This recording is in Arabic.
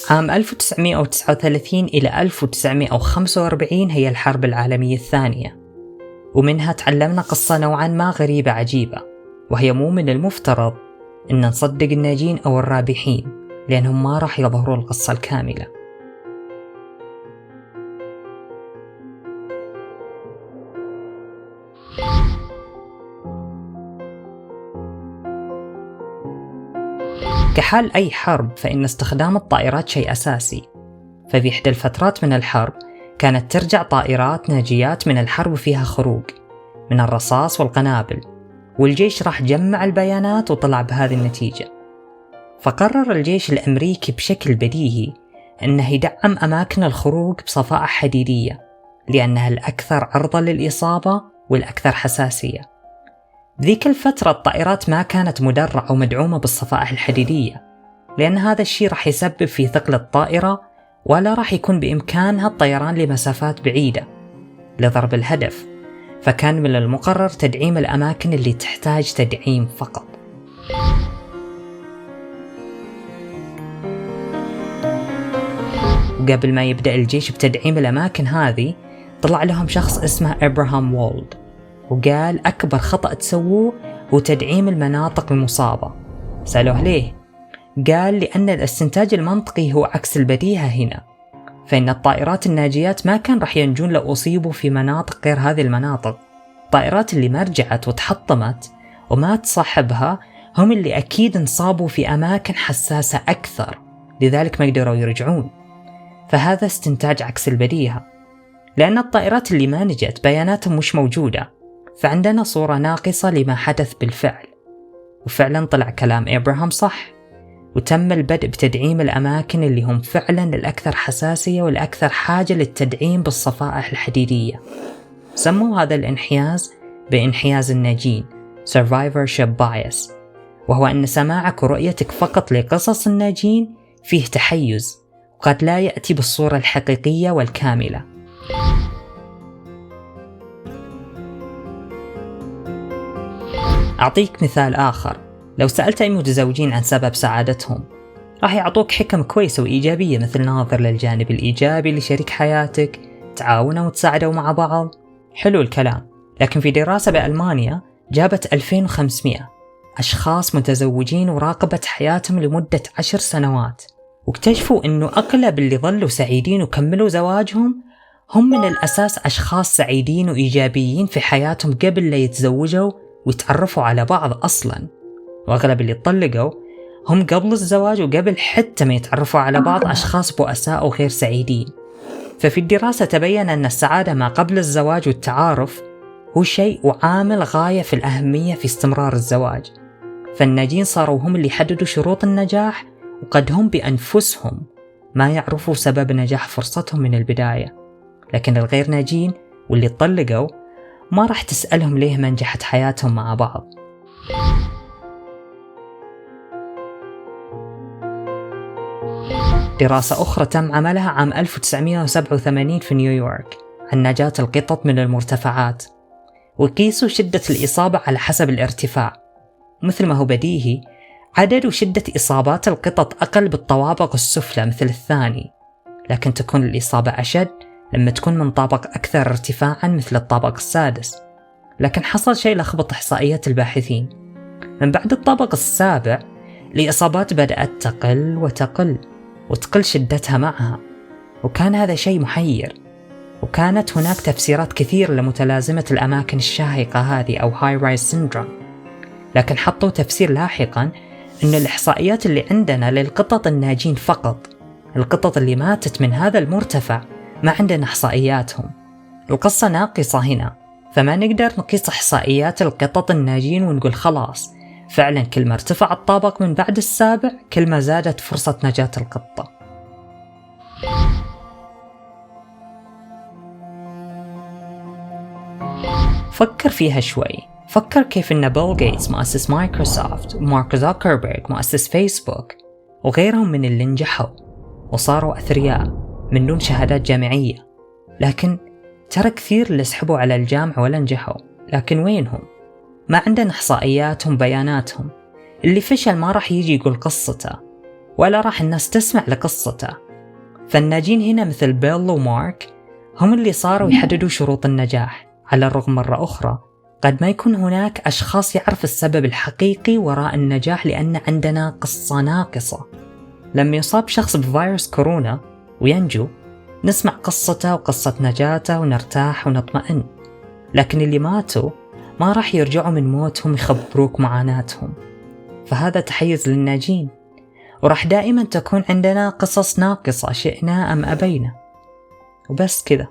عام 1939 إلى 1945 هي الحرب العالمية الثانية، ومنها تعلمنا قصة نوعا ما غريبة عجيبة، وهي مو من المفترض إن نصدق الناجين أو الرابحين، لأنهم ما راح يظهروا القصة الكاملة. كحال أي حرب فإن استخدام الطائرات شيء أساسي، ففي إحدى الفترات من الحرب كانت ترجع طائرات ناجيات من الحرب فيها خروج من الرصاص والقنابل، والجيش راح جمع البيانات وطلع بهذه النتيجة. فقرر الجيش الأمريكي بشكل بديهي أنه يدعم أماكن الخروج بصفائح حديدية، لأنها الأكثر عرضة للإصابة والأكثر حساسية. بذيك الفترة الطائرات ما كانت مدرعة ومدعومة بالصفائح الحديدية، لأن هذا الشيء راح يسبب في ثقل الطائرة، ولا راح يكون بإمكانها الطيران لمسافات بعيدة لضرب الهدف، فكان من المقرر تدعيم الأماكن اللي تحتاج تدعيم فقط. وقبل ما يبدأ الجيش بتدعيم الأماكن هذه، طلع لهم شخص اسمه إبراهام وولد، وقال أكبر خطأ تسووه هو تدعيم المناطق المصابة. سألوه ليه؟ قال لأن الاستنتاج المنطقي هو عكس البديهة هنا، فإن الطائرات الناجيات ما كان رح ينجون لو أصيبوا في مناطق غير هذه المناطق. الطائرات اللي ما رجعت وتحطمت ومات صاحبها هم اللي أكيد انصابوا في أماكن حساسة أكثر، لذلك ما قدروا يرجعون. فهذا استنتاج عكس البديهة، لأن الطائرات اللي ما نجت بياناتهم مش موجودة، فعندنا صورة ناقصة لما حدث بالفعل. وفعلا طلع كلام إبراهام صح، وتم البدء بتدعيم الأماكن اللي هم فعلا الأكثر حساسية والأكثر حاجة للتدعيم بالصفائح الحديدية. سموا هذا الانحياز بانحياز الناجين Survivorship Bias، وهو أن سماعك ورؤيتك فقط لقصص الناجين فيه تحيز، وقد لا يأتي بالصورة الحقيقية والكاملة. أعطيك مثال آخر، لو سألت أي متزوجين عن سبب سعادتهم راح يعطوك حكم كويسة وإيجابية، مثل ناظر للجانب الإيجابي لشريك حياتك، تعاونوا وتساعدوا مع بعض. حلو الكلام، لكن في دراسة بألمانيا جابت 2500 أشخاص متزوجين وراقبت حياتهم لمدة 10 سنوات، واكتشفوا أنه أغلب اللي ظلوا سعيدين وكملوا زواجهم هم من الأساس أشخاص سعيدين وإيجابيين في حياتهم قبل لا يتزوجوا ويتعرفوا على بعض أصلاً. وأغلب اللي طلقوا هم قبل الزواج وقبل حتى ما يتعرفوا على بعض أشخاص بؤساء وغير سعيدين. ففي الدراسة تبين أن السعادة ما قبل الزواج والتعارف هو شيء وعامل غاية في الأهمية في استمرار الزواج. فالناجين صاروا هم اللي يحددوا شروط النجاح، وقد هم بأنفسهم ما يعرفوا سبب نجاح فرصتهم من البداية. لكن الغير ناجين واللي طلقوا ما راح تسألهم ليه ما نجحت حياتهم مع بعض. دراسة أخرى تم عملها عام 1987 في نيويورك عن نجاة القطط من المرتفعات، وقيسوا شدة الإصابة على حسب الارتفاع. مثل ما هو بديهي، عدد وشدة إصابات القطط أقل بالطوابق السفلى مثل الثاني، لكن تكون الإصابة أشد لما تكون من طابق أكثر ارتفاعا مثل الطابق السادس. لكن حصل شيء لخبط إحصائيات الباحثين، من بعد الطابق السابع الإصابات بدأت تقل وتقل وتقل شدتها معها، وكان هذا شيء محير. وكانت هناك تفسيرات كثير لمتلازمة الأماكن الشاهقة هذه أو High Rise Syndrome، لكن حطوا تفسير لاحقا أن الإحصائيات اللي عندنا للقطط الناجين فقط. القطط اللي ماتت من هذا المرتفع ما عندنا إحصائياتهم. القصة ناقصة هنا، فما نقدر نقيس إحصائيات القطط الناجين ونقول خلاص فعلا كل ما ارتفع الطابق من بعد السابع كل ما زادت فرصة نجاة القطة. فكر فيها شوي، فكر كيف إن بيل غيتس مؤسس مايكروسوفت ومارك زوكربيرج مؤسس فيسبوك وغيرهم من اللي نجحوا وصاروا أثرياء من دون شهادات جامعية، لكن ترى كثير اللي سحبوا على الجامعة ولا نجحوا. لكن وينهم؟ ما عندنا إحصائياتهم بياناتهم. اللي فشل ما راح يجي يقول قصته، ولا راح الناس تسمع لقصته. فالناجين هنا مثل بيل ومارك هم اللي صاروا يحددوا شروط النجاح، على الرغم مرة أخرى قد ما يكون هناك أشخاص يعرف السبب الحقيقي وراء النجاح، لأن عندنا قصة ناقصة. لما يصاب شخص بفيروس كورونا وينجو نسمع قصته وقصة نجاته ونرتاح ونطمئن، لكن اللي ماتوا ما راح يرجعوا من موتهم يخبروك معاناتهم. فهذا تحيز للناجين، وراح دائما تكون عندنا قصص ناقصة شئنا أم أبينا. وبس كذا.